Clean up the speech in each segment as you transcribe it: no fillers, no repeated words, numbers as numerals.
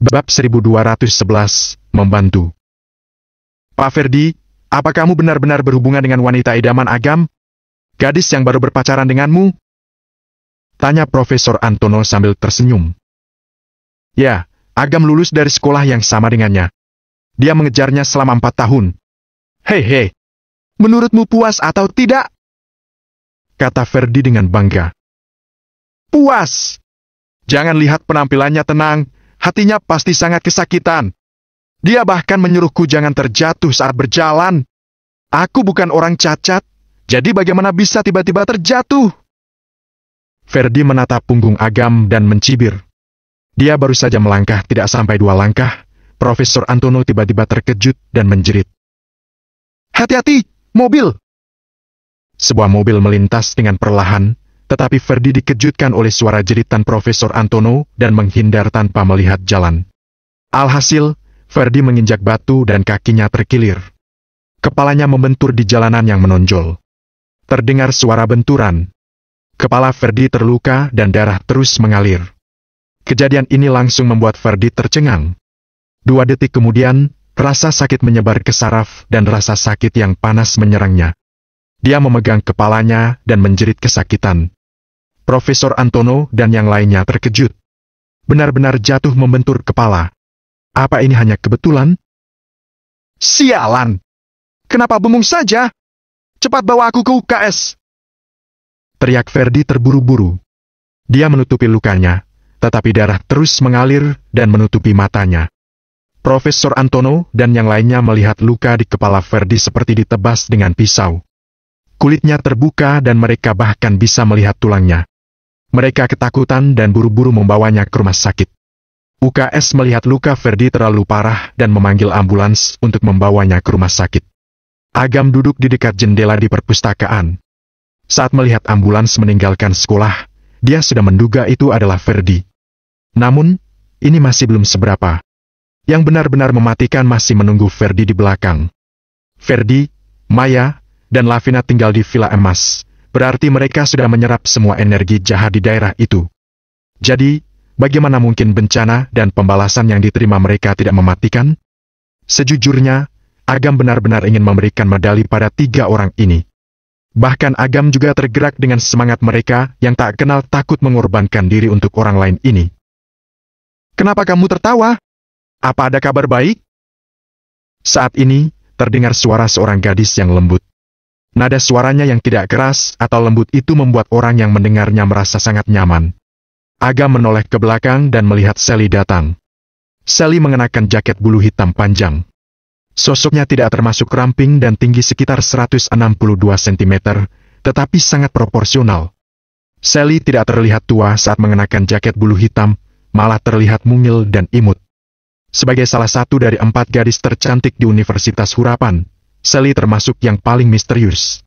Bab 1211, Membantu. Pak Ferdi, apa kamu benar-benar berhubungan dengan wanita idaman Agam? Gadis yang baru berpacaran denganmu? Tanya Profesor Antono sambil tersenyum. Ya, Agam lulus dari sekolah yang sama dengannya. Dia mengejarnya selama 4 tahun. Hei, menurutmu puas atau tidak? Kata Ferdi dengan bangga. Puas! Jangan lihat penampilannya tenang, hatinya pasti sangat kesakitan. Dia bahkan menyuruhku jangan terjatuh saat berjalan. Aku bukan orang cacat, jadi bagaimana bisa tiba-tiba terjatuh? Ferdi menatap punggung Agam dan mencibir. Dia baru saja melangkah tidak sampai 2 langkah, Profesor Antono tiba-tiba terkejut dan menjerit. Hati-hati, mobil! Sebuah mobil melintas dengan perlahan, tetapi Ferdi dikejutkan oleh suara jeritan Profesor Antono dan menghindar tanpa melihat jalan. Alhasil, Ferdi menginjak batu dan kakinya terkilir. Kepalanya membentur di jalanan yang menonjol. Terdengar suara benturan. Kepala Ferdi terluka dan darah terus mengalir. Kejadian ini langsung membuat Ferdi tercengang. 2 detik kemudian, rasa sakit menyebar ke saraf dan rasa sakit yang panas menyerangnya. Dia memegang kepalanya dan menjerit kesakitan. Profesor Antono dan yang lainnya terkejut. Benar-benar jatuh membentur kepala. Apa ini hanya kebetulan? Sialan! Kenapa bengong saja? Cepat bawa aku ke UKS! Teriak Ferdi terburu-buru. Dia menutupi lukanya, tetapi darah terus mengalir dan menutupi matanya. Profesor Antono dan yang lainnya melihat luka di kepala Ferdi seperti ditebas dengan pisau. Kulitnya terbuka dan mereka bahkan bisa melihat tulangnya. Mereka ketakutan dan buru-buru membawanya ke rumah sakit. UKS melihat luka Ferdi terlalu parah dan memanggil ambulans untuk membawanya ke rumah sakit. Agam duduk di dekat jendela di perpustakaan. Saat melihat ambulans meninggalkan sekolah, dia sudah menduga itu adalah Ferdi. Namun, ini masih belum seberapa. Yang benar-benar mematikan masih menunggu Ferdi di belakang. Ferdi, Maya, dan Lavina tinggal di Villa Emas. Berarti mereka sudah menyerap semua energi jahat di daerah itu. Jadi, bagaimana mungkin bencana dan pembalasan yang diterima mereka tidak mematikan? Sejujurnya, Agam benar-benar ingin memberikan medali pada 3 orang ini. Bahkan Agam juga tergerak dengan semangat mereka yang tak kenal takut mengorbankan diri untuk orang lain ini. Kenapa kamu tertawa? Apa ada kabar baik? Saat ini, terdengar suara seorang gadis yang lembut. Nada suaranya yang tidak keras atau lembut itu membuat orang yang mendengarnya merasa sangat nyaman. Agam menoleh ke belakang dan melihat Sally datang. Sally mengenakan jaket bulu hitam panjang. Sosoknya tidak termasuk ramping dan tinggi sekitar 162 cm, tetapi sangat proporsional. Sally tidak terlihat tua saat mengenakan jaket bulu hitam, malah terlihat mungil dan imut. Sebagai salah satu dari 4 gadis tercantik di Universitas Hurapan, Sally termasuk yang paling misterius.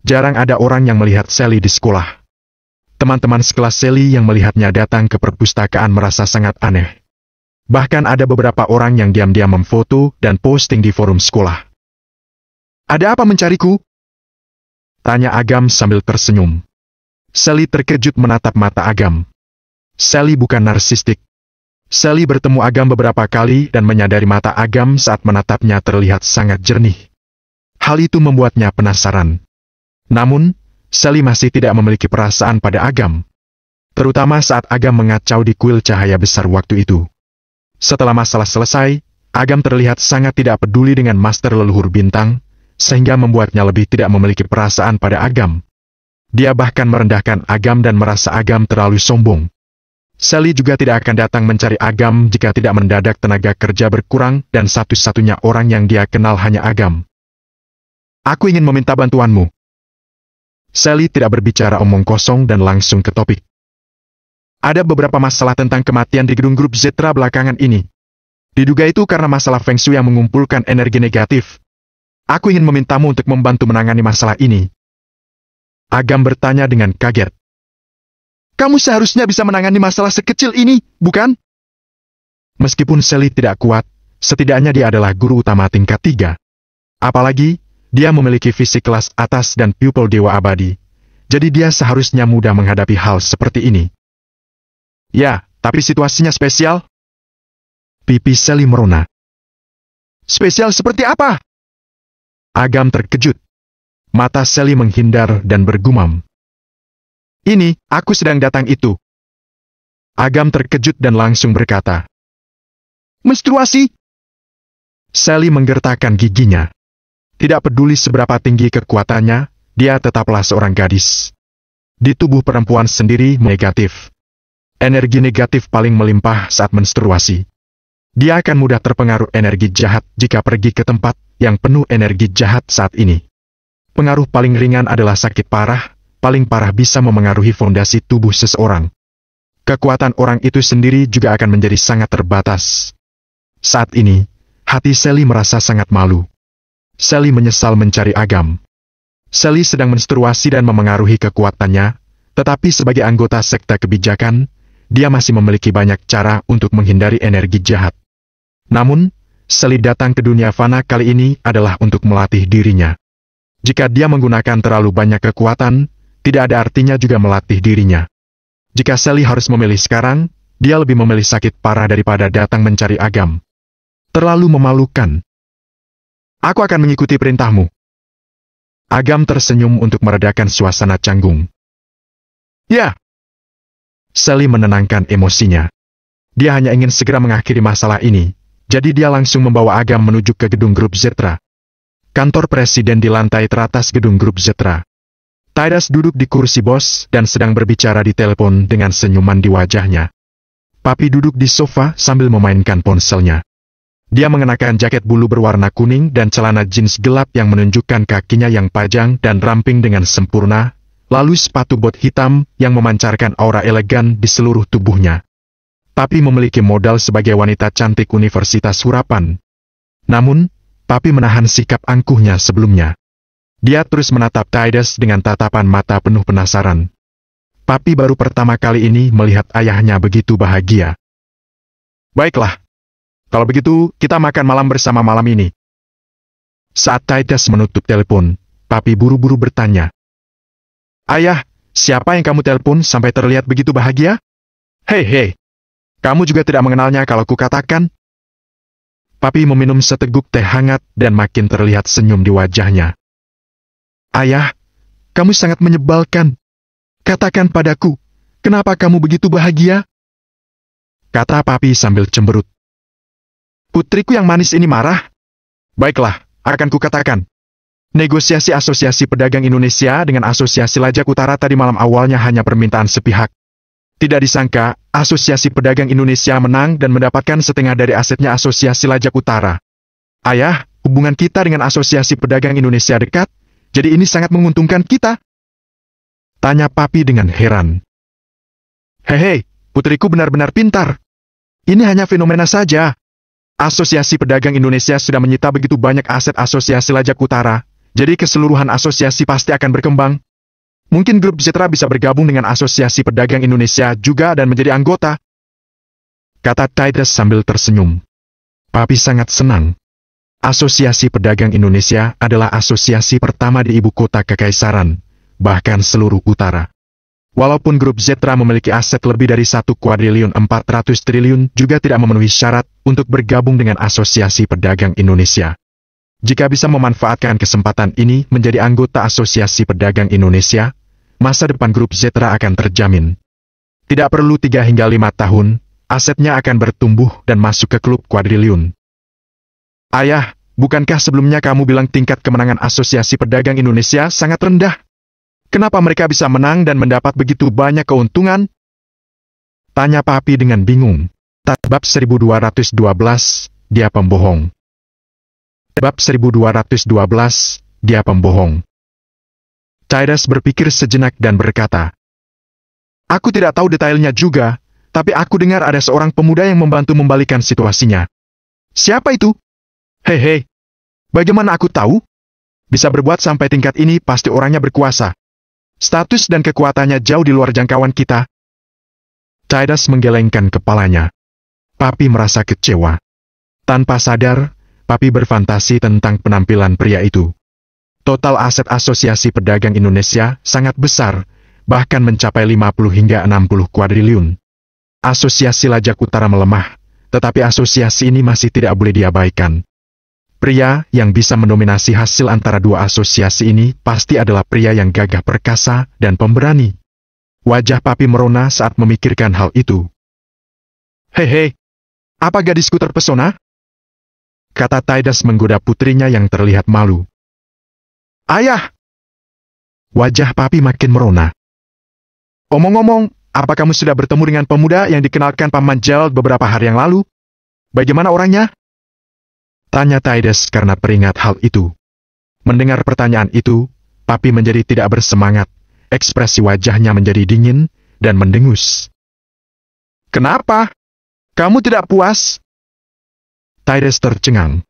Jarang ada orang yang melihat Sally di sekolah. Teman-teman sekelas Sally yang melihatnya datang ke perpustakaan merasa sangat aneh. Bahkan ada beberapa orang yang diam-diam memfoto dan posting di forum sekolah. Ada apa mencariku? Tanya Agam sambil tersenyum. Sally terkejut menatap mata Agam. Sally bukan narsistik. Sally bertemu Agam beberapa kali dan menyadari mata Agam saat menatapnya terlihat sangat jernih. Hal itu membuatnya penasaran. Namun, Sally masih tidak memiliki perasaan pada Agam. Terutama saat Agam mengacau di kuil cahaya besar waktu itu. Setelah masalah selesai, Agam terlihat sangat tidak peduli dengan Master Leluhur Bintang, sehingga membuatnya lebih tidak memiliki perasaan pada Agam. Dia bahkan merendahkan Agam dan merasa Agam terlalu sombong. Sally juga tidak akan datang mencari Agam jika tidak mendadak tenaga kerja berkurang dan satu-satunya orang yang dia kenal hanya Agam. Aku ingin meminta bantuanmu. Sally tidak berbicara omong kosong dan langsung ke topik. Ada beberapa masalah tentang kematian di gedung grup Zetra belakangan ini. Diduga itu karena masalah Feng Shui yang mengumpulkan energi negatif. Aku ingin memintamu untuk membantu menangani masalah ini. Agam bertanya dengan kaget. Kamu seharusnya bisa menangani masalah sekecil ini, bukan? Meskipun Sally tidak kuat, setidaknya dia adalah guru utama tingkat 3. Apalagi, dia memiliki fisik kelas atas dan pupil dewa abadi. Jadi dia seharusnya mudah menghadapi hal seperti ini. Ya, tapi situasinya spesial. Pipi Sally merona. Spesial seperti apa? Agam terkejut. Mata Sally menghindar dan bergumam. Ini, aku sedang datang itu. Agam terkejut dan langsung berkata. Menstruasi? Sally menggertakkan giginya. Tidak peduli seberapa tinggi kekuatannya, dia tetaplah seorang gadis. Di tubuh perempuan sendiri negatif. Energi negatif paling melimpah saat menstruasi. Dia akan mudah terpengaruh energi jahat jika pergi ke tempat yang penuh energi jahat saat ini. Pengaruh paling ringan adalah sakit parah, paling parah bisa memengaruhi fondasi tubuh seseorang. Kekuatan orang itu sendiri juga akan menjadi sangat terbatas. Saat ini, hati Sally merasa sangat malu. Sally menyesal mencari Agam. Sally sedang menstruasi dan memengaruhi kekuatannya, tetapi sebagai anggota sekte kebijakan, dia masih memiliki banyak cara untuk menghindari energi jahat. Namun, Sally datang ke dunia fana kali ini adalah untuk melatih dirinya. Jika dia menggunakan terlalu banyak kekuatan, tidak ada artinya juga melatih dirinya. Jika Sally harus memilih sekarang, dia lebih memilih sakit parah daripada datang mencari Agam. Terlalu memalukan. Aku akan mengikuti perintahmu. Agam tersenyum untuk meredakan suasana canggung. Ya. Sally menenangkan emosinya. Dia hanya ingin segera mengakhiri masalah ini, jadi dia langsung membawa Agam menuju ke gedung grup Zetra. Kantor presiden di lantai teratas gedung grup Zetra. Tidas duduk di kursi bos dan sedang berbicara di telepon dengan senyuman di wajahnya. Papi duduk di sofa sambil memainkan ponselnya. Dia mengenakan jaket bulu berwarna kuning dan celana jeans gelap yang menunjukkan kakinya yang panjang dan ramping dengan sempurna, lalu sepatu bot hitam yang memancarkan aura elegan di seluruh tubuhnya. Papi memiliki modal sebagai wanita cantik Universitas Hurapan. Namun, Papi menahan sikap angkuhnya sebelumnya. Dia terus menatap Tidas dengan tatapan mata penuh penasaran. Papi baru pertama kali ini melihat ayahnya begitu bahagia. Baiklah. Kalau begitu, kita makan malam bersama malam ini. Saat Tidas menutup telepon, Papi buru-buru bertanya. Ayah, siapa yang kamu telepon sampai terlihat begitu bahagia? Hei. Kamu juga tidak mengenalnya kalau kukatakan? Papi meminum seteguk teh hangat dan makin terlihat senyum di wajahnya. Ayah, kamu sangat menyebalkan. Katakan padaku, kenapa kamu begitu bahagia? Kata Papi sambil cemberut. Putriku yang manis ini marah? Baiklah, akan kukatakan. Negosiasi Asosiasi Pedagang Indonesia dengan Asosiasi Lajak Utara tadi malam awalnya hanya permintaan sepihak. Tidak disangka, Asosiasi Pedagang Indonesia menang dan mendapatkan setengah dari asetnya Asosiasi Lajak Utara. Ayah, hubungan kita dengan Asosiasi Pedagang Indonesia dekat, jadi ini sangat menguntungkan kita. Tanya Papi dengan heran. Hei, putriku benar-benar pintar. Ini hanya fenomena saja. Asosiasi Pedagang Indonesia sudah menyita begitu banyak aset Asosiasi Lajak Utara, jadi keseluruhan asosiasi pasti akan berkembang. Mungkin grup Zetra bisa bergabung dengan Asosiasi Pedagang Indonesia juga dan menjadi anggota. Kata Tidas sambil tersenyum. Papi sangat senang. Asosiasi Pedagang Indonesia adalah asosiasi pertama di ibu kota Kekaisaran, bahkan seluruh utara. Walaupun grup Zetra memiliki aset lebih dari 1,4 triliun juga tidak memenuhi syarat untuk bergabung dengan Asosiasi Pedagang Indonesia. Jika bisa memanfaatkan kesempatan ini menjadi anggota Asosiasi Pedagang Indonesia, masa depan grup Zetra akan terjamin. Tidak perlu 3 hingga 5 tahun, asetnya akan bertumbuh dan masuk ke klub kuadriliun. Ayah, bukankah sebelumnya kamu bilang tingkat kemenangan Asosiasi Pedagang Indonesia sangat rendah? Kenapa mereka bisa menang dan mendapat begitu banyak keuntungan? Tanya Papi dengan bingung. Bab 1212, dia pembohong. Bab 1212, dia pembohong. Tidas berpikir sejenak dan berkata, Aku tidak tahu detailnya juga, tapi aku dengar ada seorang pemuda yang membantu membalikan situasinya. Siapa itu? Hei, bagaimana aku tahu? Bisa berbuat sampai tingkat ini pasti orangnya berkuasa. Status dan kekuatannya jauh di luar jangkauan kita. Tidas menggelengkan kepalanya. Papi merasa kecewa. Tanpa sadar, Papi berfantasi tentang penampilan pria itu. Total aset Asosiasi Pedagang Indonesia sangat besar, bahkan mencapai 50 hingga 60 kuadriliun. Asosiasi Lajak Utara melemah, tetapi asosiasi ini masih tidak boleh diabaikan. Pria yang bisa mendominasi hasil antara dua asosiasi ini pasti adalah pria yang gagah perkasa dan pemberani. Wajah Papi merona saat memikirkan hal itu. Hehe, apa gadisku terpesona? Kata Tidas menggoda putrinya yang terlihat malu. Ayah! Wajah Papi makin merona. Omong-omong, apa kamu sudah bertemu dengan pemuda yang dikenalkan Paman Gerald beberapa hari yang lalu? Bagaimana orangnya? Tanya Tidas karena teringat hal itu. Mendengar pertanyaan itu, Papi menjadi tidak bersemangat, ekspresi wajahnya menjadi dingin dan mendengus. Kenapa? Kamu tidak puas? Tidas tercengang.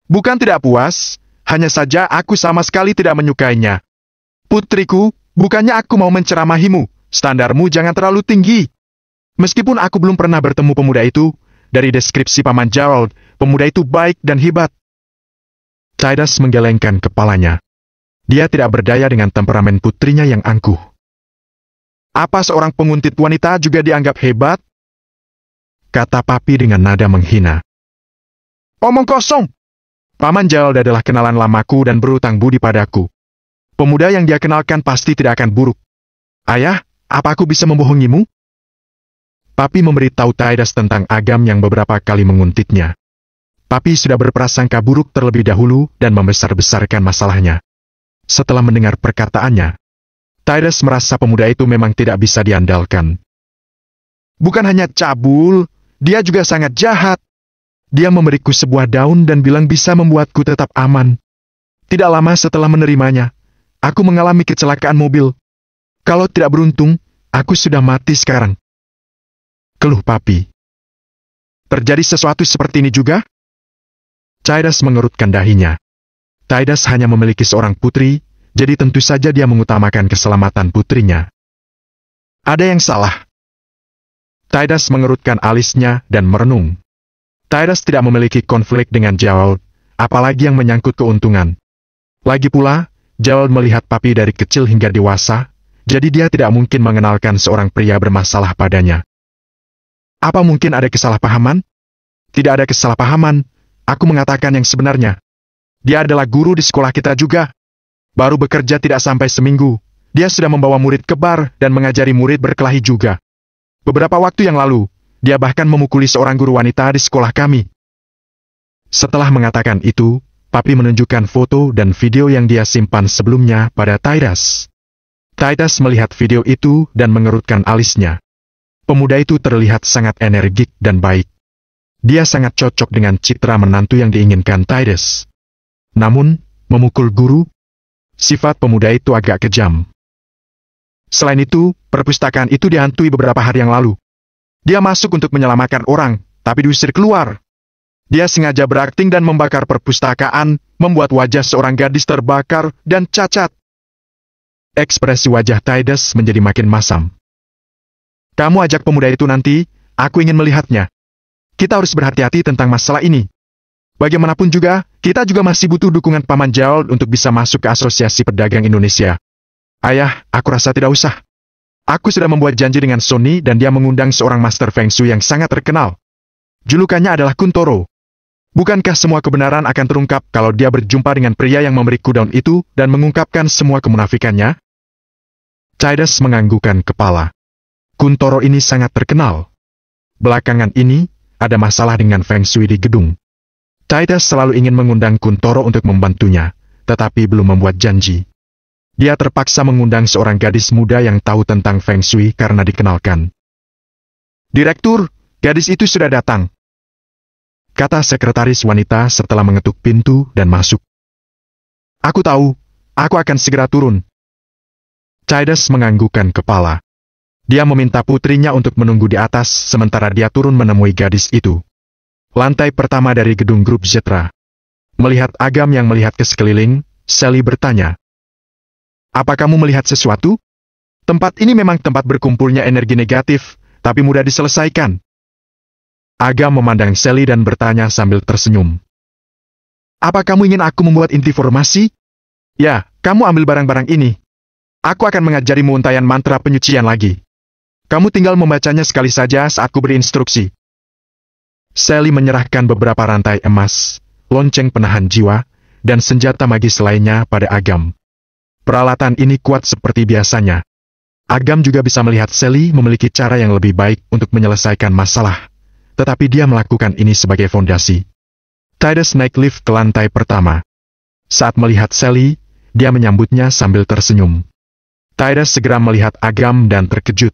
Bukan tidak puas, hanya saja aku sama sekali tidak menyukainya. Putriku, bukannya aku mau menceramahimu, standarmu jangan terlalu tinggi. Meskipun aku belum pernah bertemu pemuda itu, dari deskripsi Paman Gerald, pemuda itu baik dan hebat. Tidas menggelengkan kepalanya. Dia tidak berdaya dengan temperamen putrinya yang angkuh. Apa seorang penguntit wanita juga dianggap hebat? Kata Papi dengan nada menghina. Omong kosong! Paman Gerald adalah kenalan lamaku dan berutang budi padaku. Pemuda yang dia kenalkan pasti tidak akan buruk. Ayah, apa aku bisa membohongimu? Papi memberitahu Tidas tentang Agam yang beberapa kali menguntitnya. Papi sudah berprasangka buruk terlebih dahulu dan membesar-besarkan masalahnya. Setelah mendengar perkataannya, Tidas merasa pemuda itu memang tidak bisa diandalkan. Bukan hanya cabul, dia juga sangat jahat. Dia memberiku sebuah daun dan bilang bisa membuatku tetap aman. Tidak lama setelah menerimanya, aku mengalami kecelakaan mobil. Kalau tidak beruntung, aku sudah mati sekarang. Keluh Papi. Terjadi sesuatu seperti ini juga? Tidas mengerutkan dahinya. Tidas hanya memiliki seorang putri, jadi tentu saja dia mengutamakan keselamatan putrinya. Ada yang salah. Tidas mengerutkan alisnya dan merenung. Tidas tidak memiliki konflik dengan Gerald, apalagi yang menyangkut keuntungan. Lagi pula, Gerald melihat Papi dari kecil hingga dewasa, jadi dia tidak mungkin mengenalkan seorang pria bermasalah padanya. Apa mungkin ada kesalahpahaman? Tidak ada kesalahpahaman, aku mengatakan yang sebenarnya. Dia adalah guru di sekolah kita juga. Baru bekerja tidak sampai seminggu, dia sudah membawa murid kebar dan mengajari murid berkelahi juga. Beberapa waktu yang lalu, dia bahkan memukuli seorang guru wanita di sekolah kami. Setelah mengatakan itu, Papi menunjukkan foto dan video yang dia simpan sebelumnya pada Tidas. Tidas melihat video itu dan mengerutkan alisnya. Pemuda itu terlihat sangat energik dan baik. Dia sangat cocok dengan citra menantu yang diinginkan Tidas. Namun, memukul guru, sifat pemuda itu agak kejam. Selain itu, perpustakaan itu dihantui beberapa hari yang lalu. Dia masuk untuk menyelamatkan orang, tapi diusir keluar. Dia sengaja berakting dan membakar perpustakaan, membuat wajah seorang gadis terbakar dan cacat. Ekspresi wajah Tidas menjadi makin masam. Kamu ajak pemuda itu nanti, aku ingin melihatnya. Kita harus berhati-hati tentang masalah ini. Bagaimanapun juga, kita juga masih butuh dukungan Paman Gerald untuk bisa masuk ke Asosiasi Pedagang Indonesia. Ayah, aku rasa tidak usah. Aku sudah membuat janji dengan Sony dan dia mengundang seorang master Feng Shui yang sangat terkenal. Julukannya adalah Kuntoro. Bukankah semua kebenaran akan terungkap kalau dia berjumpa dengan pria yang memberiku daun itu dan mengungkapkan semua kemunafikannya? Tidas menganggukkan kepala. Kuntoro ini sangat terkenal. Belakangan ini, ada masalah dengan Feng Shui di gedung. Tidas selalu ingin mengundang Kuntoro untuk membantunya, tetapi belum membuat janji. Dia terpaksa mengundang seorang gadis muda yang tahu tentang Feng Shui karena dikenalkan. Direktur, gadis itu sudah datang. Kata sekretaris wanita setelah mengetuk pintu dan masuk. Aku tahu, aku akan segera turun. Tidas menganggukkan kepala. Dia meminta putrinya untuk menunggu di atas sementara dia turun menemui gadis itu. Lantai pertama dari gedung grup Zetra. Melihat Agam yang melihat ke sekeliling, Sally bertanya. Apa kamu melihat sesuatu? Tempat ini memang tempat berkumpulnya energi negatif, tapi mudah diselesaikan. Agam memandang Sally dan bertanya sambil tersenyum. Apa kamu ingin aku membuat inti formasi? Ya, kamu ambil barang-barang ini. Aku akan mengajarimu untayan mantra penyucian lagi. Kamu tinggal membacanya sekali saja saat ku beri instruksi. Sally menyerahkan beberapa rantai emas, lonceng penahan jiwa, dan senjata magis lainnya pada Agam. Peralatan ini kuat seperti biasanya. Agam juga bisa melihat Sally memiliki cara yang lebih baik untuk menyelesaikan masalah, tetapi dia melakukan ini sebagai fondasi. Tidus naik lift ke lantai pertama. Saat melihat Sally, dia menyambutnya sambil tersenyum. Tidus segera melihat Agam dan terkejut.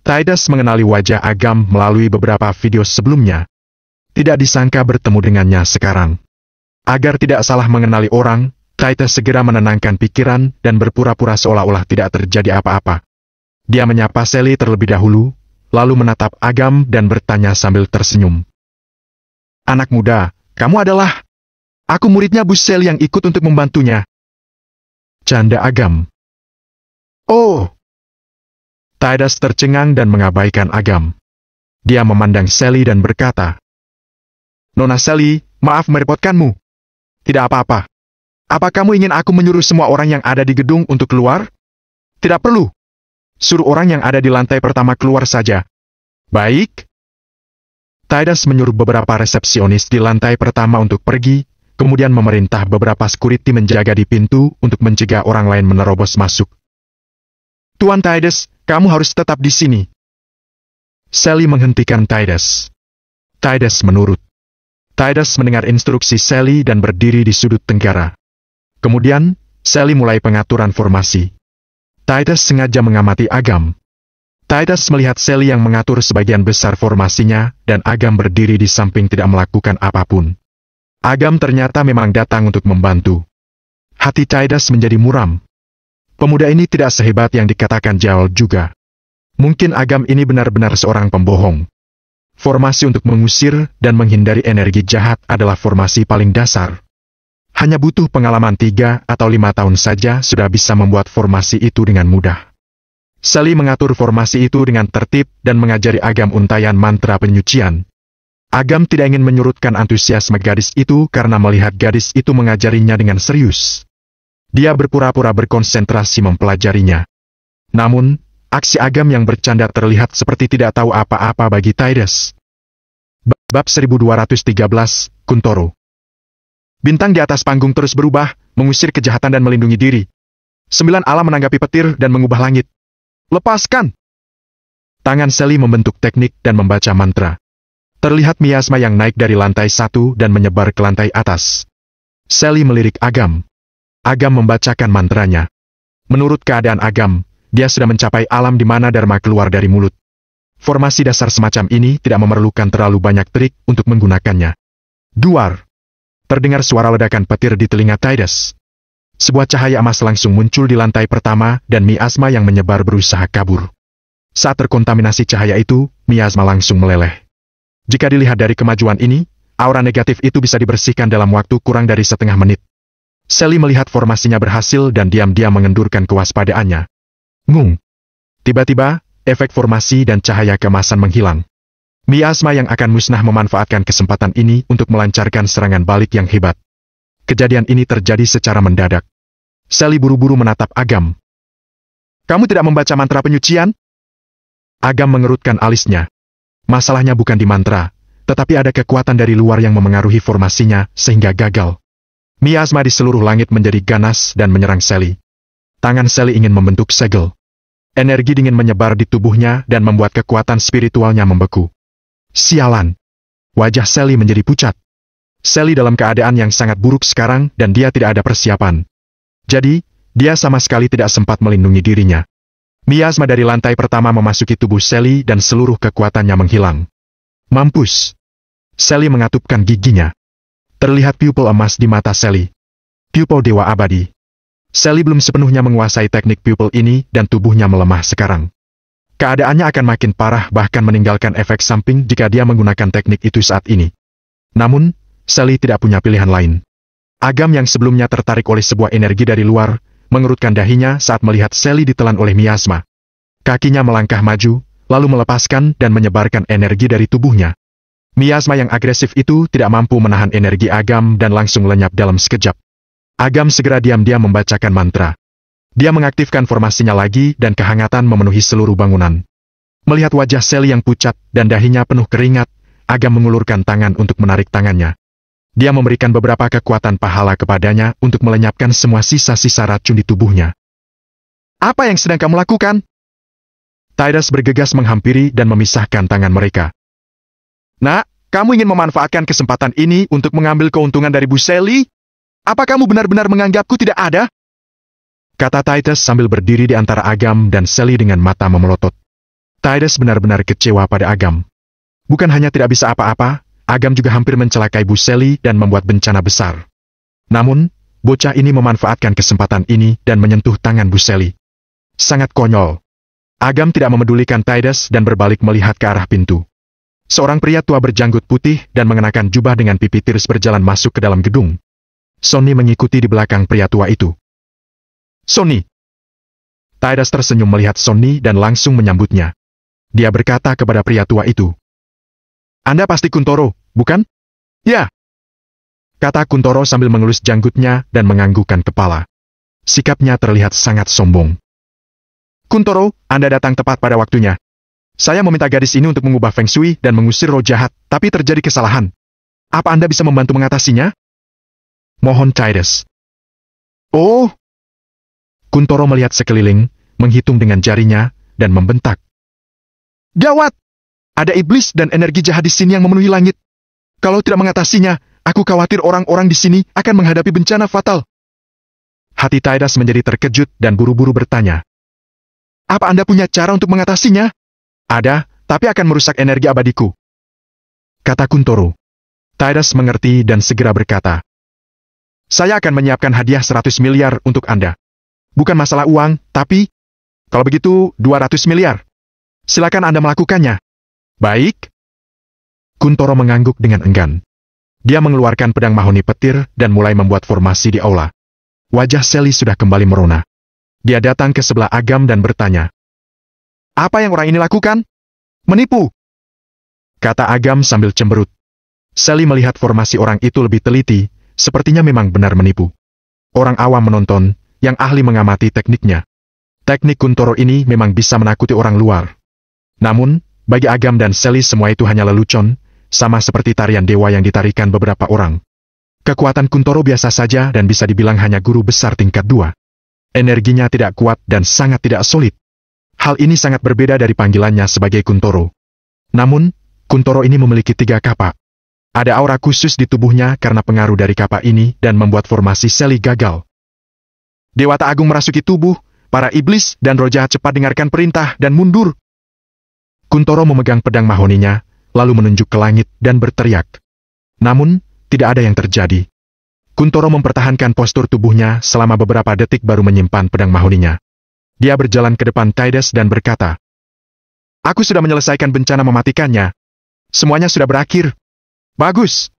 Tidus mengenali wajah Agam melalui beberapa video sebelumnya. Tidak disangka bertemu dengannya sekarang. Agar tidak salah mengenali orang, Tidus segera menenangkan pikiran dan berpura-pura seolah-olah tidak terjadi apa-apa. Dia menyapa Sally terlebih dahulu, lalu menatap Agam dan bertanya sambil tersenyum. Anak muda, kamu adalah... Aku muridnya Bu Sally yang ikut untuk membantunya. Canda Agam. Oh! Tidus tercengang dan mengabaikan Agam. Dia memandang Sally dan berkata, Nona Sally, maaf merepotkanmu. Tidak apa-apa. Apa kamu ingin aku menyuruh semua orang yang ada di gedung untuk keluar? Tidak perlu. Suruh orang yang ada di lantai pertama keluar saja. Baik. Tidus menyuruh beberapa resepsionis di lantai pertama untuk pergi, kemudian memerintah beberapa security menjaga di pintu untuk mencegah orang lain menerobos masuk. Tuan Tidus, kamu harus tetap di sini. Sally menghentikan Tidus. Tidus menurut. Tidus mendengar instruksi Sally dan berdiri di sudut tenggara. Kemudian, Sally mulai pengaturan formasi. Tidus sengaja mengamati Agam. Tidus melihat Sally yang mengatur sebagian besar formasinya, dan Agam berdiri di samping tidak melakukan apapun. Agam ternyata memang datang untuk membantu. Hati Tidus menjadi muram. Pemuda ini tidak sehebat yang dikatakan Jaol juga. Mungkin Agam ini benar-benar seorang pembohong. Formasi untuk mengusir dan menghindari energi jahat adalah formasi paling dasar. Hanya butuh pengalaman 3 atau 5 tahun saja sudah bisa membuat formasi itu dengan mudah. Sally mengatur formasi itu dengan tertib dan mengajari Agam untayan mantra penyucian. Agam tidak ingin menyurutkan antusiasme gadis itu karena melihat gadis itu mengajarinya dengan serius. Dia berpura-pura berkonsentrasi mempelajarinya. Namun, aksi Agam yang bercanda terlihat seperti tidak tahu apa-apa bagi Tidus. Bab 1213, Kuntoro. Bintang di atas panggung terus berubah, mengusir kejahatan dan melindungi diri. 9 alam menanggapi petir dan mengubah langit. Lepaskan! Tangan Sally membentuk teknik dan membaca mantra. Terlihat miasma yang naik dari lantai 1 dan menyebar ke lantai atas. Sally melirik Agam. Agam membacakan mantranya. Menurut keadaan Agam, dia sudah mencapai alam di mana Dharma keluar dari mulut. Formasi dasar semacam ini tidak memerlukan terlalu banyak trik untuk menggunakannya. Duar! Terdengar suara ledakan petir di telinga Tidus. Sebuah cahaya emas langsung muncul di lantai pertama dan miasma yang menyebar berusaha kabur. Saat terkontaminasi cahaya itu, miasma langsung meleleh. Jika dilihat dari kemajuan ini, aura negatif itu bisa dibersihkan dalam waktu kurang dari setengah menit. Sally melihat formasinya berhasil dan diam-diam mengendurkan kewaspadaannya. Ngung! Tiba-tiba, efek formasi dan cahaya keemasan menghilang. Miasma yang akan musnah memanfaatkan kesempatan ini untuk melancarkan serangan balik yang hebat. Kejadian ini terjadi secara mendadak. Sally buru-buru menatap Agam. Kamu tidak membaca mantra penyucian? Agam mengerutkan alisnya. Masalahnya bukan di mantra, tetapi ada kekuatan dari luar yang memengaruhi formasinya sehingga gagal. Miasma di seluruh langit menjadi ganas dan menyerang Sally. Tangan Sally ingin membentuk segel. Energi dingin menyebar di tubuhnya dan membuat kekuatan spiritualnya membeku. Sialan! Wajah Sally menjadi pucat. Sally dalam keadaan yang sangat buruk sekarang dan dia tidak ada persiapan. Jadi, dia sama sekali tidak sempat melindungi dirinya. Miasma dari lantai pertama memasuki tubuh Sally dan seluruh kekuatannya menghilang. Mampus! Sally mengatupkan giginya. Terlihat pupil emas di mata Sally. Pupil dewa abadi. Sally belum sepenuhnya menguasai teknik pupil ini dan tubuhnya melemah sekarang. Keadaannya akan makin parah bahkan meninggalkan efek samping jika dia menggunakan teknik itu saat ini. Namun, Sally tidak punya pilihan lain. Agam yang sebelumnya tertarik oleh sebuah energi dari luar, mengerutkan dahinya saat melihat Sally ditelan oleh miasma. Kakinya melangkah maju, lalu melepaskan dan menyebarkan energi dari tubuhnya. Miasma yang agresif itu tidak mampu menahan energi Agam dan langsung lenyap dalam sekejap. Agam segera diam-diam membacakan mantra. Dia mengaktifkan formasinya lagi dan kehangatan memenuhi seluruh bangunan. Melihat wajah Sally yang pucat dan dahinya penuh keringat, Agam mengulurkan tangan untuk menarik tangannya. Dia memberikan beberapa kekuatan pahala kepadanya untuk melenyapkan semua sisa-sisa racun di tubuhnya. Apa yang sedang kamu lakukan? Tidus bergegas menghampiri dan memisahkan tangan mereka. Nak, kamu ingin memanfaatkan kesempatan ini untuk mengambil keuntungan dari Bu Sally? Apa kamu benar-benar menganggapku tidak ada? Kata Tidus sambil berdiri di antara Agam dan Sally dengan mata memelotot. Tidus benar-benar kecewa pada Agam. Bukan hanya tidak bisa apa-apa, Agam juga hampir mencelakai Bu Sally dan membuat bencana besar. Namun, bocah ini memanfaatkan kesempatan ini dan menyentuh tangan Bu Sally. Sangat konyol. Agam tidak memedulikan Tidus dan berbalik melihat ke arah pintu. Seorang pria tua berjanggut putih dan mengenakan jubah dengan pipi tiris berjalan masuk ke dalam gedung. Sonny mengikuti di belakang pria tua itu. Sonny. Tidus tersenyum melihat Sonny dan langsung menyambutnya. Dia berkata kepada pria tua itu. Anda pasti Kuntoro, bukan? Ya. Kata Kuntoro sambil mengelus janggutnya dan menganggukkan kepala. Sikapnya terlihat sangat sombong. Kuntoro, Anda datang tepat pada waktunya. Saya meminta gadis ini untuk mengubah Feng Shui dan mengusir roh jahat, tapi terjadi kesalahan. Apa Anda bisa membantu mengatasinya? Mohon Tidus. Oh. Kuntoro melihat sekeliling, menghitung dengan jarinya, dan membentak. Gawat! Ada iblis dan energi jahat di sini yang memenuhi langit. Kalau tidak mengatasinya, aku khawatir orang-orang di sini akan menghadapi bencana fatal. Hati Tidus menjadi terkejut dan buru-buru bertanya. Apa Anda punya cara untuk mengatasinya? Ada, tapi akan merusak energi abadiku. Kata Kuntoro. Tidus mengerti dan segera berkata. Saya akan menyiapkan hadiah 100 miliar untuk Anda. Bukan masalah uang, tapi... Kalau begitu, 200 miliar. Silakan Anda melakukannya. Baik. Kuntoro mengangguk dengan enggan. Dia mengeluarkan pedang mahoni petir dan mulai membuat formasi di aula. Wajah Sally sudah kembali merona. Dia datang ke sebelah Agam dan bertanya. Apa yang orang ini lakukan? Menipu. Kata Agam sambil cemberut. Sally melihat formasi orang itu lebih teliti, sepertinya memang benar menipu. Orang awam menonton, yang ahli mengamati tekniknya. Teknik Kuntoro ini memang bisa menakuti orang luar. Namun, bagi Agam dan Sally semua itu hanya lelucon, sama seperti tarian dewa yang ditarikan beberapa orang. Kekuatan Kuntoro biasa saja dan bisa dibilang hanya guru besar tingkat 2. Energinya tidak kuat dan sangat tidak solid. Hal ini sangat berbeda dari panggilannya sebagai Kuntoro. Namun, Kuntoro ini memiliki 3 kapak. Ada aura khusus di tubuhnya karena pengaruh dari kapak ini dan membuat formasi Sally gagal. Dewata Agung merasuki tubuh, para iblis dan roh jahat cepat dengarkan perintah dan mundur. Kuntoro memegang pedang mahoninya, lalu menunjuk ke langit dan berteriak. Namun, tidak ada yang terjadi. Kuntoro mempertahankan postur tubuhnya selama beberapa detik baru menyimpan pedang mahoninya. Dia berjalan ke depan Tidus dan berkata, Aku sudah menyelesaikan bencana mematikannya. Semuanya sudah berakhir. Bagus.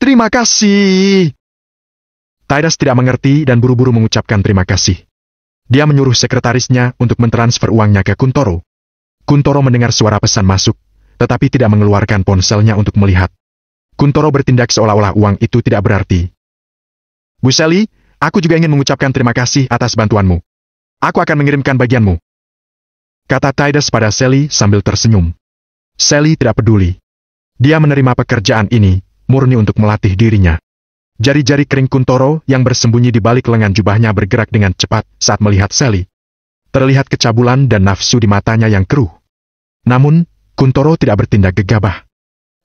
Terima kasih. Tidus tidak mengerti dan buru-buru mengucapkan terima kasih. Dia menyuruh sekretarisnya untuk mentransfer uangnya ke Kuntoro. Kuntoro mendengar suara pesan masuk, tetapi tidak mengeluarkan ponselnya untuk melihat. Kuntoro bertindak seolah-olah uang itu tidak berarti. Bu Sally, aku juga ingin mengucapkan terima kasih atas bantuanmu. Aku akan mengirimkan bagianmu. Kata Tidus pada Sally sambil tersenyum. Sally tidak peduli. Dia menerima pekerjaan ini, murni untuk melatih dirinya. Jari-jari kering Kuntoro yang bersembunyi di balik lengan jubahnya bergerak dengan cepat saat melihat Sally. Terlihat kecabulan dan nafsu di matanya yang keruh. Namun, Kuntoro tidak bertindak gegabah.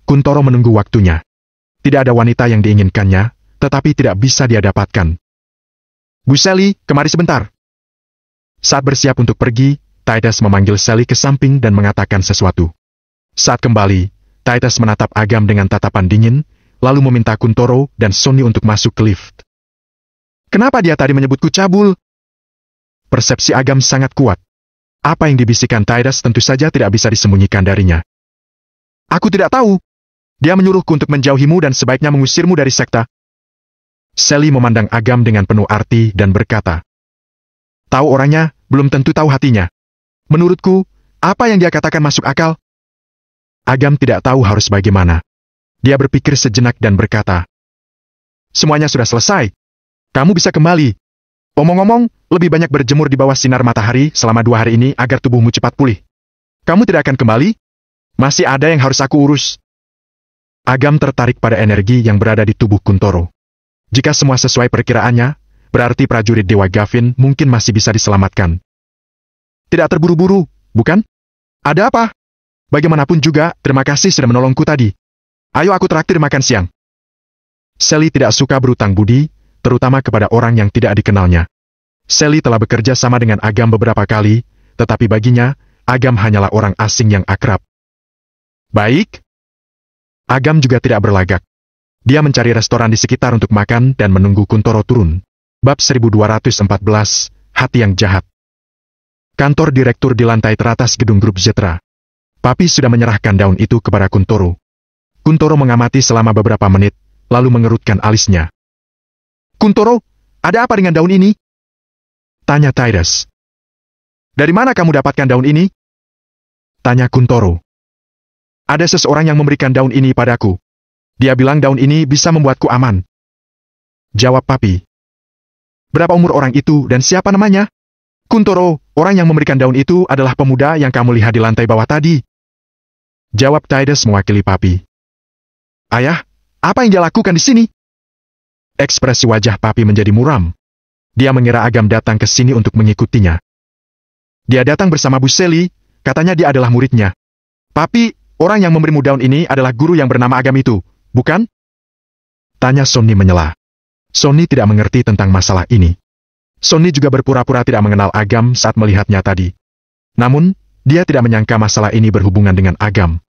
Kuntoro menunggu waktunya. Tidak ada wanita yang diinginkannya, tetapi tidak bisa dia dapatkan. Bu Sally, kemari sebentar. Saat bersiap untuk pergi, Tidus memanggil Sally ke samping dan mengatakan sesuatu. Saat kembali, Tidus menatap Agam dengan tatapan dingin, lalu meminta Kuntoro dan Sonny untuk masuk ke lift. Kenapa dia tadi menyebutku cabul? Persepsi Agam sangat kuat. Apa yang dibisikkan Tidus tentu saja tidak bisa disembunyikan darinya. Aku tidak tahu. Dia menyuruhku untuk menjauhimu dan sebaiknya mengusirmu dari sekta. Sally memandang Agam dengan penuh arti dan berkata, Tahu orangnya, belum tentu tahu hatinya. Menurutku, apa yang dia katakan masuk akal? Agam tidak tahu harus bagaimana. Dia berpikir sejenak dan berkata, Semuanya sudah selesai. Kamu bisa kembali. Omong-omong, lebih banyak berjemur di bawah sinar matahari selama 2 hari ini agar tubuhmu cepat pulih. Kamu tidak akan kembali? Masih ada yang harus aku urus. Agam tertarik pada energi yang berada di tubuh Kuntoro. Jika semua sesuai perkiraannya, berarti prajurit Dewa Gavin mungkin masih bisa diselamatkan. Tidak terburu-buru, bukan? Ada apa? Bagaimanapun juga, terima kasih sudah menolongku tadi. Ayo aku traktir makan siang. Sally tidak suka berutang budi, terutama kepada orang yang tidak dikenalnya. Sally telah bekerja sama dengan Agam beberapa kali, tetapi baginya, Agam hanyalah orang asing yang akrab. Baik. Agam juga tidak berlagak. Dia mencari restoran di sekitar untuk makan dan menunggu Kuntoro turun. Bab 1214, Hati yang Jahat. Kantor direktur di lantai teratas gedung grup Zetra. Papi sudah menyerahkan daun itu kepada Kuntoro. Kuntoro mengamati selama beberapa menit, lalu mengerutkan alisnya. Kuntoro, ada apa dengan daun ini? Tanya Titus. Dari mana kamu dapatkan daun ini? Tanya Kuntoro. Ada seseorang yang memberikan daun ini padaku. Dia bilang daun ini bisa membuatku aman. Jawab Papi. Berapa umur orang itu dan siapa namanya? Kuntoro, orang yang memberikan daun itu adalah pemuda yang kamu lihat di lantai bawah tadi. Jawab Titus mewakili Papi. Ayah, apa yang dia lakukan di sini? Ekspresi wajah Papi menjadi muram. Dia mengira Agam datang ke sini untuk mengikutinya. Dia datang bersama Bu Sally, katanya dia adalah muridnya. Papi, orang yang memberimu daun ini adalah guru yang bernama Agam itu, bukan? Tanya Sonny menyela. Sonny tidak mengerti tentang masalah ini. Sonny juga berpura-pura tidak mengenal Agam saat melihatnya tadi. Namun, dia tidak menyangka masalah ini berhubungan dengan Agam.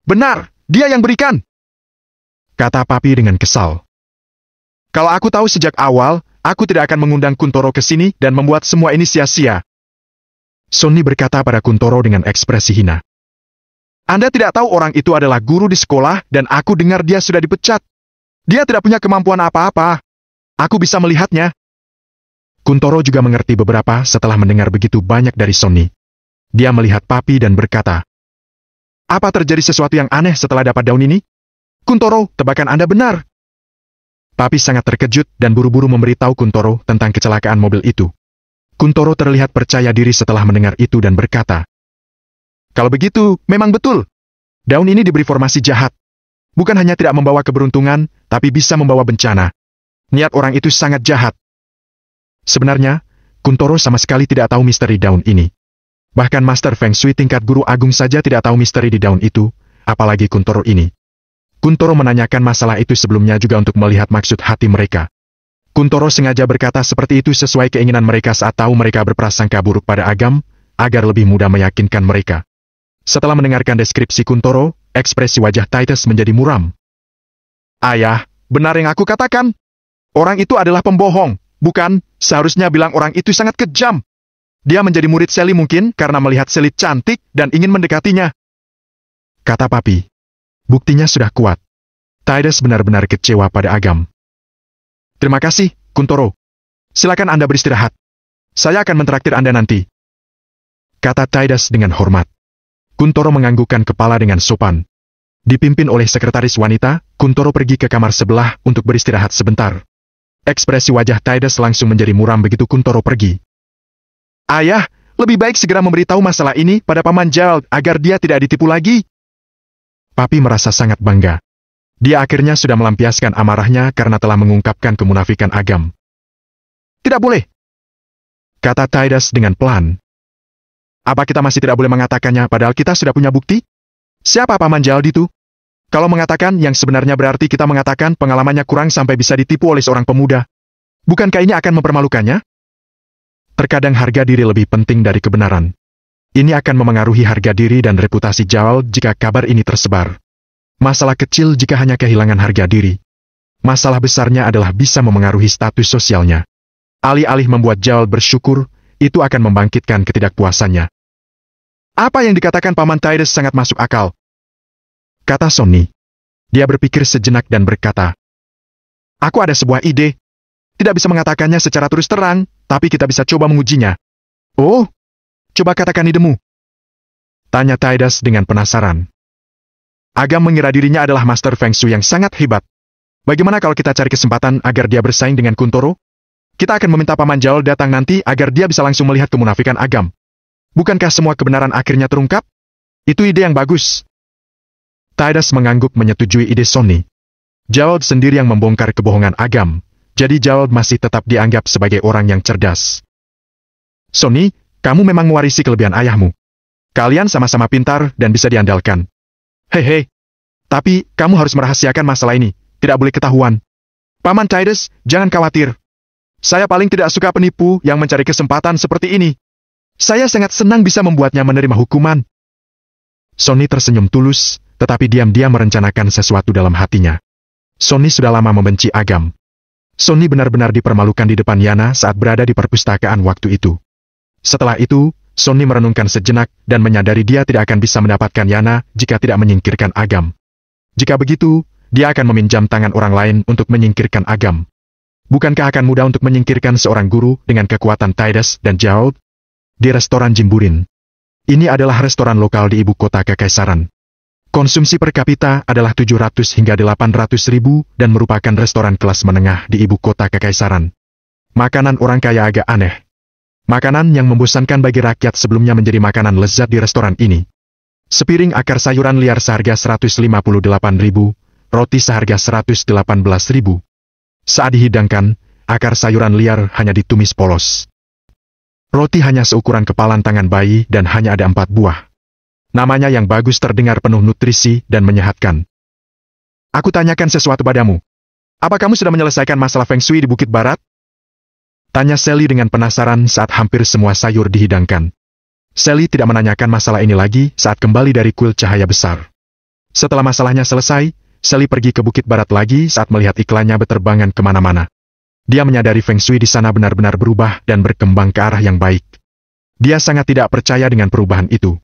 Benar, dia yang berikan! Kata Papi dengan kesal. Kalau aku tahu sejak awal, aku tidak akan mengundang Kuntoro ke sini dan membuat semua ini sia-sia. Sonny berkata pada Kuntoro dengan ekspresi hina. Anda tidak tahu orang itu adalah guru di sekolah dan aku dengar dia sudah dipecat. Dia tidak punya kemampuan apa-apa. Aku bisa melihatnya. Kuntoro juga mengerti beberapa setelah mendengar begitu banyak dari Sonny. Dia melihat Papi dan berkata, apa terjadi sesuatu yang aneh setelah dapat daun ini? Kuntoro, tebakan Anda benar. Papi sangat terkejut dan buru-buru memberitahu Kuntoro tentang kecelakaan mobil itu. Kuntoro terlihat percaya diri setelah mendengar itu dan berkata, kalau begitu, memang betul. Daun ini diberi formasi jahat. Bukan hanya tidak membawa keberuntungan, tapi bisa membawa bencana. Niat orang itu sangat jahat. Sebenarnya, Kuntoro sama sekali tidak tahu misteri daun ini. Bahkan Master Feng Shui tingkat guru agung saja tidak tahu misteri di daun itu, apalagi Kuntoro ini. Kuntoro menanyakan masalah itu sebelumnya juga untuk melihat maksud hati mereka. Kuntoro sengaja berkata seperti itu sesuai keinginan mereka saat tahu mereka berprasangka buruk pada Agam, agar lebih mudah meyakinkan mereka. Setelah mendengarkan deskripsi Kuntoro, ekspresi wajah Titus menjadi muram. Ayah, benar yang aku katakan. Orang itu adalah pembohong, bukan? Seharusnya bilang orang itu sangat kejam. Dia menjadi murid Sally mungkin karena melihat Sally cantik dan ingin mendekatinya. Kata Papi. Buktinya sudah kuat. Titus benar-benar kecewa pada Agam. Terima kasih, Kuntoro. Silakan Anda beristirahat. Saya akan mentraktir Anda nanti. Kata Titus dengan hormat. Kuntoro menganggukkan kepala dengan sopan. Dipimpin oleh sekretaris wanita, Kuntoro pergi ke kamar sebelah untuk beristirahat sebentar. Ekspresi wajah Titus langsung menjadi muram begitu Kuntoro pergi. Ayah, lebih baik segera memberitahu masalah ini pada Paman Gerald agar dia tidak ditipu lagi. Papi merasa sangat bangga. Dia akhirnya sudah melampiaskan amarahnya karena telah mengungkapkan kemunafikan Agam. Tidak boleh, kata Titus dengan pelan. Apa kita masih tidak boleh mengatakannya padahal kita sudah punya bukti? Siapa Paman Gerald itu? Kalau mengatakan yang sebenarnya berarti kita mengatakan pengalamannya kurang sampai bisa ditipu oleh seorang pemuda. Bukankah ini akan mempermalukannya? Terkadang harga diri lebih penting dari kebenaran. Ini akan memengaruhi harga diri dan reputasi Gerald jika kabar ini tersebar. Masalah kecil jika hanya kehilangan harga diri. Masalah besarnya adalah bisa memengaruhi status sosialnya. Alih-alih membuat Gerald bersyukur, itu akan membangkitkan ketidakpuasannya. Apa yang dikatakan Paman Titus sangat masuk akal. Kata Sonny. Dia berpikir sejenak dan berkata, aku ada sebuah ide. Tidak bisa mengatakannya secara terus terang, tapi kita bisa coba mengujinya. Oh, coba katakan idemu. Tanya Titus dengan penasaran. Agam mengira dirinya adalah Master Feng Shui yang sangat hebat. Bagaimana kalau kita cari kesempatan agar dia bersaing dengan Kuntoro? Kita akan meminta Paman Gerald datang nanti agar dia bisa langsung melihat kemunafikan Agam. Bukankah semua kebenaran akhirnya terungkap? Itu ide yang bagus. Titus mengangguk menyetujui ide Sonny. Gerald sendiri yang membongkar kebohongan Agam, jadi Gerald masih tetap dianggap sebagai orang yang cerdas. Sonny, kamu memang mewarisi kelebihan ayahmu. Kalian sama-sama pintar dan bisa diandalkan. Hei, tapi kamu harus merahasiakan masalah ini, tidak boleh ketahuan. Paman Titus, jangan khawatir. Saya paling tidak suka penipu yang mencari kesempatan seperti ini. Saya sangat senang bisa membuatnya menerima hukuman. Sonny tersenyum tulus, tetapi diam-diam merencanakan sesuatu dalam hatinya. Sonny sudah lama membenci Agam. Sonny benar-benar dipermalukan di depan Yana saat berada di perpustakaan waktu itu. Setelah itu, Sonny merenungkan sejenak dan menyadari dia tidak akan bisa mendapatkan Yana jika tidak menyingkirkan Agam. Jika begitu, dia akan meminjam tangan orang lain untuk menyingkirkan Agam. Bukankah akan mudah untuk menyingkirkan seorang guru dengan kekuatan Titus dan Gerald? Di restoran Jimburin. Ini adalah restoran lokal di ibu kota Kekaisaran. Konsumsi per kapita adalah 700 hingga 800 ribu dan merupakan restoran kelas menengah di ibu kota Kekaisaran. Makanan orang kaya agak aneh. Makanan yang membosankan bagi rakyat sebelumnya menjadi makanan lezat di restoran ini. Sepiring akar sayuran liar seharga 158 ribu, roti seharga 118 ribu. Saat dihidangkan, akar sayuran liar hanya ditumis polos. Roti hanya seukuran kepalan tangan bayi dan hanya ada 4 buah. Namanya yang bagus terdengar penuh nutrisi dan menyehatkan. Aku tanyakan sesuatu padamu. Apa kamu sudah menyelesaikan masalah Feng Shui di Bukit Barat? Tanya Sally dengan penasaran saat hampir semua sayur dihidangkan. Sally tidak menanyakan masalah ini lagi saat kembali dari kuil cahaya besar. Setelah masalahnya selesai, Sally pergi ke Bukit Barat lagi saat melihat iklannya berterbangan kemana-mana. Dia menyadari Feng Shui di sana benar-benar berubah dan berkembang ke arah yang baik. Dia sangat tidak percaya dengan perubahan itu.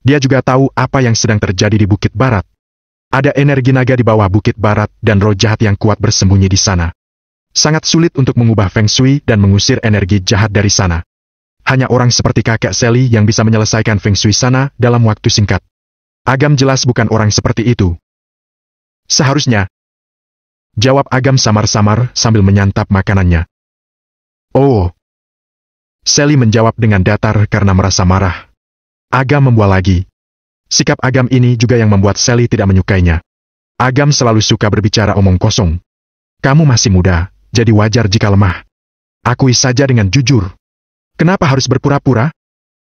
Dia juga tahu apa yang sedang terjadi di Bukit Barat. Ada energi naga di bawah Bukit Barat dan roh jahat yang kuat bersembunyi di sana. Sangat sulit untuk mengubah Feng Shui dan mengusir energi jahat dari sana. Hanya orang seperti kakek Sally yang bisa menyelesaikan Feng Shui sana dalam waktu singkat. Agam jelas bukan orang seperti itu. Seharusnya. Jawab Agam samar-samar sambil menyantap makanannya. Oh. Sally menjawab dengan datar karena merasa marah. Agam membual lagi. Sikap Agam ini juga yang membuat Sally tidak menyukainya. Agam selalu suka berbicara omong kosong. Kamu masih muda, jadi wajar jika lemah. Akui saja dengan jujur. Kenapa harus berpura-pura?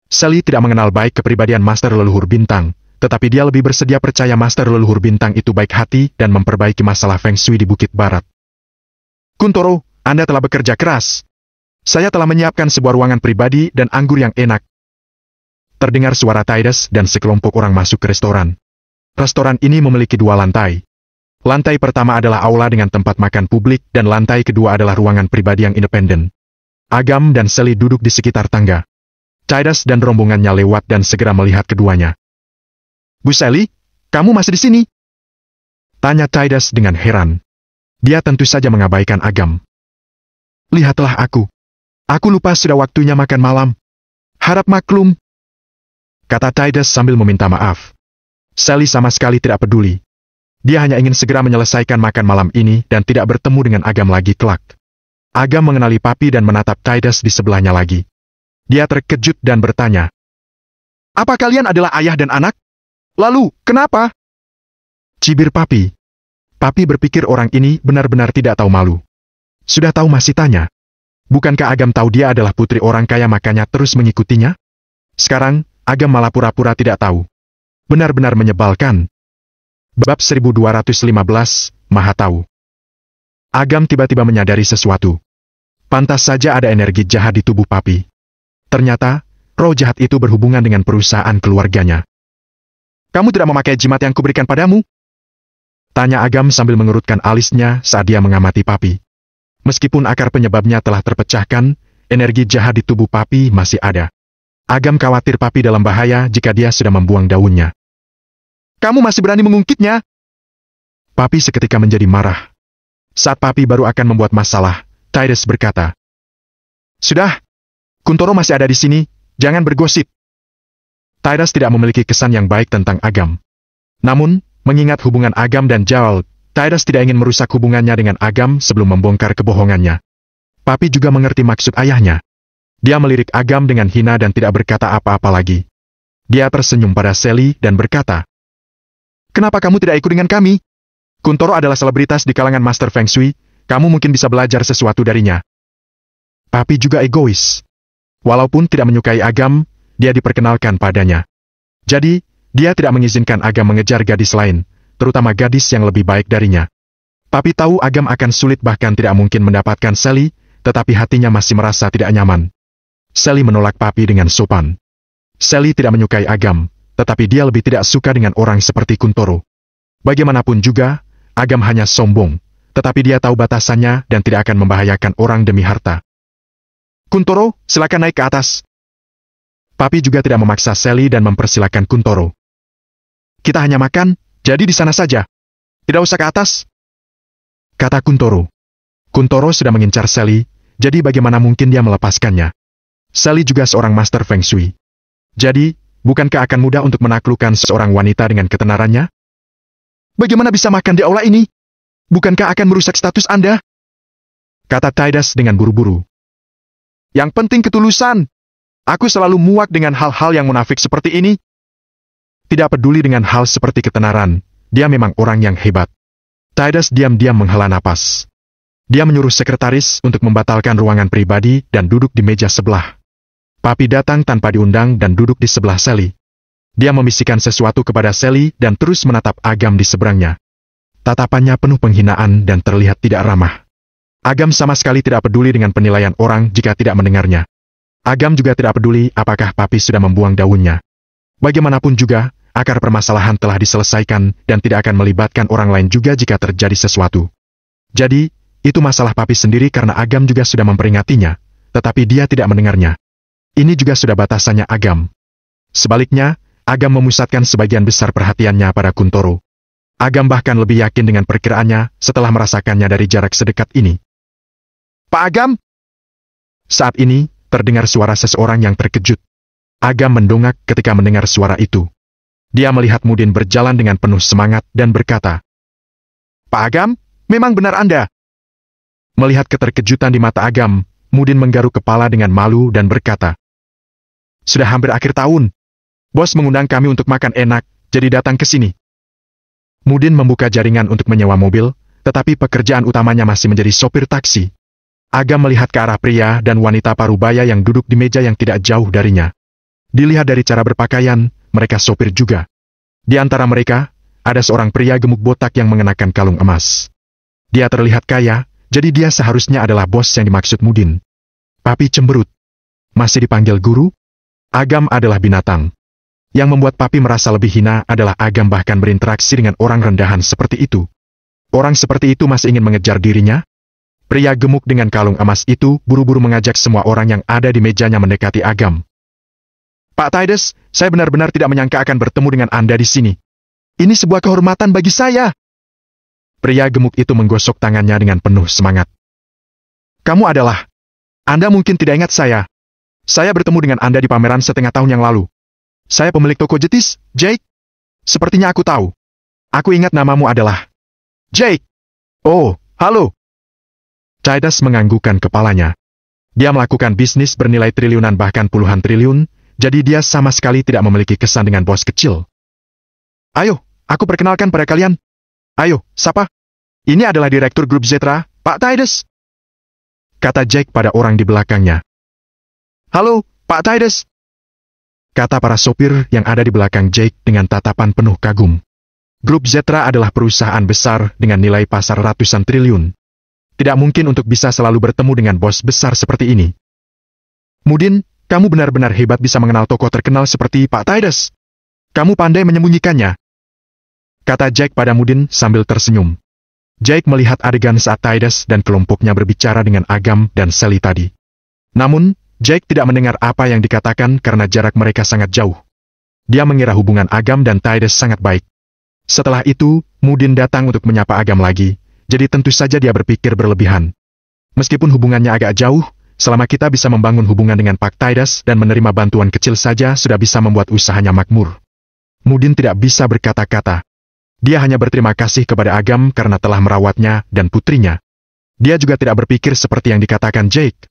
Sally tidak mengenal baik kepribadian Master Leluhur Bintang, tetapi dia lebih bersedia percaya Master Leluhur Bintang itu baik hati dan memperbaiki masalah Feng Shui di Bukit Barat. Kuntoro, Anda telah bekerja keras. Saya telah menyiapkan sebuah ruangan pribadi dan anggur yang enak. Terdengar suara Titus dan sekelompok orang masuk ke restoran. Restoran ini memiliki 2 lantai. Lantai pertama adalah aula dengan tempat makan publik dan lantai kedua adalah ruangan pribadi yang independen. Agam dan Sally duduk di sekitar tangga. Titus dan rombongannya lewat dan segera melihat keduanya. Bu Sally, kamu masih di sini? Tanya Titus dengan heran. Dia tentu saja mengabaikan Agam. Lihatlah aku. Aku lupa sudah waktunya makan malam. Harap maklum. Kata Titus sambil meminta maaf. Sally sama sekali tidak peduli. Dia hanya ingin segera menyelesaikan makan malam ini dan tidak bertemu dengan Agam lagi kelak. Agam mengenali Papi dan menatap Titus di sebelahnya lagi. Dia terkejut dan bertanya. Apa kalian adalah ayah dan anak? Lalu, kenapa? Cibir Papi. Papi berpikir orang ini benar-benar tidak tahu malu. Sudah tahu masih tanya. Bukankah Agam tahu dia adalah putri orang kaya makanya terus mengikutinya? Sekarang, Agam malah pura-pura tidak tahu. Benar-benar menyebalkan. Bab 1215, Maha Tahu. Agam tiba-tiba menyadari sesuatu. Pantas saja ada energi jahat di tubuh Papi. Ternyata, roh jahat itu berhubungan dengan perusahaan keluarganya. Kamu tidak memakai jimat yang kuberikan padamu? Tanya Agam sambil mengerutkan alisnya saat dia mengamati Papi. Meskipun akar penyebabnya telah terpecahkan, energi jahat di tubuh Papi masih ada. Agam khawatir Papi dalam bahaya jika dia sudah membuang daunnya. Kamu masih berani mengungkitnya? Papi seketika menjadi marah. Saat Papi baru akan membuat masalah, Titus berkata, Sudah, Kuntoro masih ada di sini, jangan bergosip. Titus tidak memiliki kesan yang baik tentang Agam. Namun, mengingat hubungan Agam dan Gerald, Titus tidak ingin merusak hubungannya dengan Agam sebelum membongkar kebohongannya. Papi juga mengerti maksud ayahnya. Dia melirik Agam dengan hina dan tidak berkata apa-apa lagi. Dia tersenyum pada Sally dan berkata, Kenapa kamu tidak ikut dengan kami? Kuntoro adalah selebritas di kalangan Master Feng Shui, kamu mungkin bisa belajar sesuatu darinya. Papi juga egois. Walaupun tidak menyukai Agam, dia diperkenalkan padanya. Jadi, dia tidak mengizinkan Agam mengejar gadis lain, terutama gadis yang lebih baik darinya. Papi tahu Agam akan sulit bahkan tidak mungkin mendapatkan Sally, tetapi hatinya masih merasa tidak nyaman. Sally menolak Papi dengan sopan. Sally tidak menyukai Agam, tetapi dia lebih tidak suka dengan orang seperti Kuntoro. Bagaimanapun juga, Agam hanya sombong, tetapi dia tahu batasannya dan tidak akan membahayakan orang demi harta. Kuntoro, silakan naik ke atas. Papi juga tidak memaksa Sally dan mempersilakan Kuntoro. Kita hanya makan, jadi di sana saja. Tidak usah ke atas, kata Kuntoro. Kuntoro sudah mengincar Sally, jadi bagaimana mungkin dia melepaskannya? Sally juga seorang Master Feng Shui. Jadi, bukankah akan mudah untuk menaklukkan seorang wanita dengan ketenarannya? Bagaimana bisa makan di aula ini? Bukankah akan merusak status Anda? Kata Tidas dengan buru-buru. Yang penting ketulusan. Aku selalu muak dengan hal-hal yang munafik seperti ini. Tidak peduli dengan hal seperti ketenaran, dia memang orang yang hebat. Tidas diam-diam menghela napas. Dia menyuruh sekretaris untuk membatalkan ruangan pribadi dan duduk di meja sebelah. Papi datang tanpa diundang dan duduk di sebelah Sally. Dia membisikkan sesuatu kepada Sally dan terus menatap Agam di seberangnya. Tatapannya penuh penghinaan dan terlihat tidak ramah. Agam sama sekali tidak peduli dengan penilaian orang jika tidak mendengarnya. Agam juga tidak peduli apakah Papi sudah membuang daunnya. Bagaimanapun juga, akar permasalahan telah diselesaikan dan tidak akan melibatkan orang lain juga jika terjadi sesuatu. Jadi, itu masalah Papi sendiri karena Agam juga sudah memperingatinya, tetapi dia tidak mendengarnya. Ini juga sudah batasannya Agam. Sebaliknya, Agam memusatkan sebagian besar perhatiannya pada Kuntoro. Agam bahkan lebih yakin dengan perkiraannya setelah merasakannya dari jarak sedekat ini. Pak Agam! Saat ini, terdengar suara seseorang yang terkejut. Agam mendongak ketika mendengar suara itu. Dia melihat Mudin berjalan dengan penuh semangat dan berkata, Pak Agam, memang benar Anda. Melihat keterkejutan di mata Agam, Mudin menggaruk kepala dengan malu dan berkata, Sudah hampir akhir tahun. Bos mengundang kami untuk makan enak, jadi datang ke sini. Mudin membuka jaringan untuk menyewa mobil, tetapi pekerjaan utamanya masih menjadi sopir taksi. Agam melihat ke arah pria dan wanita parubaya yang duduk di meja yang tidak jauh darinya. Dilihat dari cara berpakaian, mereka sopir juga. Di antara mereka, ada seorang pria gemuk botak yang mengenakan kalung emas. Dia terlihat kaya, jadi dia seharusnya adalah bos yang dimaksud Mudin. Papi cemberut. Masih dipanggil guru? Agam adalah binatang. Yang membuat Papi merasa lebih hina adalah Agam bahkan berinteraksi dengan orang rendahan seperti itu. Orang seperti itu masih ingin mengejar dirinya? Pria gemuk dengan kalung emas itu buru-buru mengajak semua orang yang ada di mejanya mendekati Agam. Pak Tidas, saya benar-benar tidak menyangka akan bertemu dengan Anda di sini. Ini sebuah kehormatan bagi saya. Pria gemuk itu menggosok tangannya dengan penuh semangat. Kamu adalah... Anda mungkin tidak ingat saya. Saya bertemu dengan Anda di pameran setengah tahun yang lalu. Saya pemilik toko jetis, Jake. Sepertinya aku tahu. Aku ingat namamu adalah... Jake. Oh, halo. Tidas menganggukkan kepalanya. Dia melakukan bisnis bernilai triliunan bahkan puluhan triliun, jadi dia sama sekali tidak memiliki kesan dengan bos kecil. Ayo, aku perkenalkan pada kalian. Ayo, siapa? Ini adalah Direktur Grup Zetra, Pak Tidas. Kata Jake pada orang di belakangnya. Halo, Pak Tidas. Kata para sopir yang ada di belakang Jake dengan tatapan penuh kagum. Grup Zetra adalah perusahaan besar dengan nilai pasar ratusan triliun. Tidak mungkin untuk bisa selalu bertemu dengan bos besar seperti ini. Mudin, kamu benar-benar hebat bisa mengenal tokoh terkenal seperti Pak Tidas. Kamu pandai menyembunyikannya. Kata Jake pada Mudin sambil tersenyum. Jake melihat adegan saat Tidas dan kelompoknya berbicara dengan Agam dan Sally tadi. Namun, Jake tidak mendengar apa yang dikatakan karena jarak mereka sangat jauh. Dia mengira hubungan Agam dan Tidas sangat baik. Setelah itu, Mudin datang untuk menyapa Agam lagi. Jadi tentu saja dia berpikir berlebihan. Meskipun hubungannya agak jauh, selama kita bisa membangun hubungan dengan Pak Tidas dan menerima bantuan kecil saja sudah bisa membuat usahanya makmur. Mudin tidak bisa berkata-kata. Dia hanya berterima kasih kepada Agam karena telah merawatnya dan putrinya. Dia juga tidak berpikir seperti yang dikatakan Jake.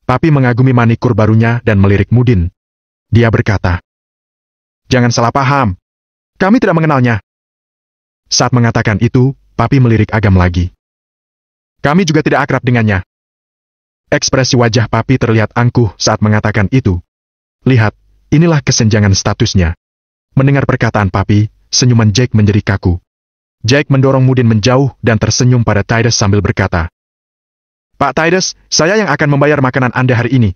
Papi mengagumi manikur barunya dan melirik Mudin. Dia berkata, Jangan salah paham. Kami tidak mengenalnya. Saat mengatakan itu, Papi melirik Agam lagi. Kami juga tidak akrab dengannya. Ekspresi wajah Papi terlihat angkuh saat mengatakan itu. Lihat, inilah kesenjangan statusnya. Mendengar perkataan Papi, senyuman Jake menjadi kaku. Jake mendorong Mudin menjauh dan tersenyum pada Titus sambil berkata, Pak Titus, saya yang akan membayar makanan Anda hari ini.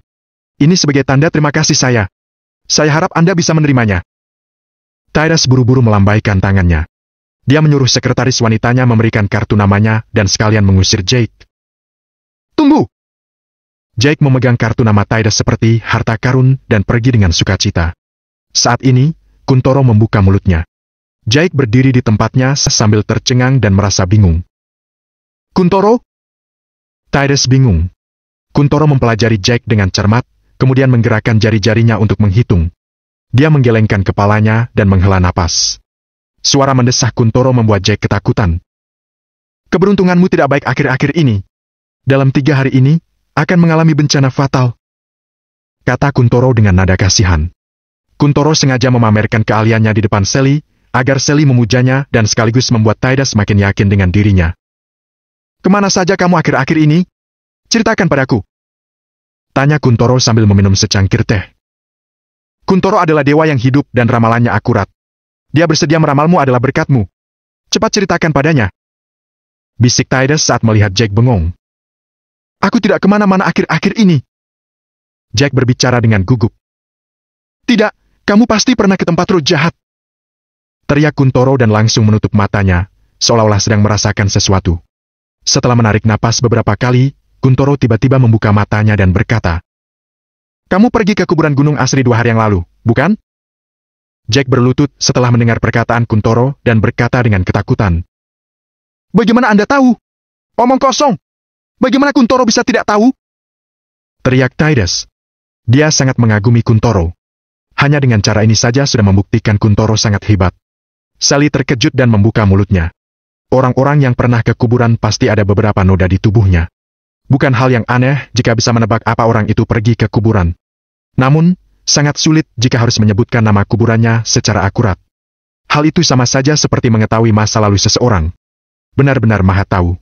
Ini sebagai tanda terima kasih saya. Saya harap Anda bisa menerimanya. Titus buru-buru melambaikan tangannya. Dia menyuruh sekretaris wanitanya memberikan kartu namanya dan sekalian mengusir Jake. Tunggu! Jake memegang kartu nama Titus seperti harta karun dan pergi dengan sukacita. Saat ini, Kuntoro membuka mulutnya. Jake berdiri di tempatnya sambil tercengang dan merasa bingung. Kuntoro? Titus bingung. Kuntoro mempelajari Jake dengan cermat, kemudian menggerakkan jari-jarinya untuk menghitung. Dia menggelengkan kepalanya dan menghela napas. Suara mendesah Kuntoro membuat Jake ketakutan. Keberuntunganmu tidak baik akhir-akhir ini. Dalam 3 hari ini, akan mengalami bencana fatal. Kata Kuntoro dengan nada kasihan. Kuntoro sengaja memamerkan keahliannya di depan Sally, agar Sally memujanya dan sekaligus membuat Titus semakin yakin dengan dirinya. Kemana saja kamu akhir-akhir ini? Ceritakan padaku. Tanya Kuntoro sambil meminum secangkir teh. Kuntoro adalah dewa yang hidup dan ramalannya akurat. Dia bersedia meramalmu adalah berkatmu. Cepat ceritakan padanya. Bisik Titus saat melihat Jake bengong. Aku tidak kemana-mana akhir-akhir ini. Jake berbicara dengan gugup. Tidak, kamu pasti pernah ke tempat roh jahat. Teriak Kuntoro dan langsung menutup matanya, seolah-olah sedang merasakan sesuatu. Setelah menarik napas beberapa kali, Kuntoro tiba-tiba membuka matanya dan berkata, Kamu pergi ke kuburan Gunung Asri 2 hari yang lalu, bukan? Jake berlutut setelah mendengar perkataan Kuntoro dan berkata dengan ketakutan. Bagaimana Anda tahu? Omong kosong! Bagaimana Kuntoro bisa tidak tahu? Teriak Titus. Dia sangat mengagumi Kuntoro. Hanya dengan cara ini saja sudah membuktikan Kuntoro sangat hebat. Sally terkejut dan membuka mulutnya. Orang-orang yang pernah ke kuburan pasti ada beberapa noda di tubuhnya. Bukan hal yang aneh jika bisa menebak apa orang itu pergi ke kuburan. Namun, sangat sulit jika harus menyebutkan nama kuburannya secara akurat. Hal itu sama saja seperti mengetahui masa lalu seseorang. Benar-benar maha tahu.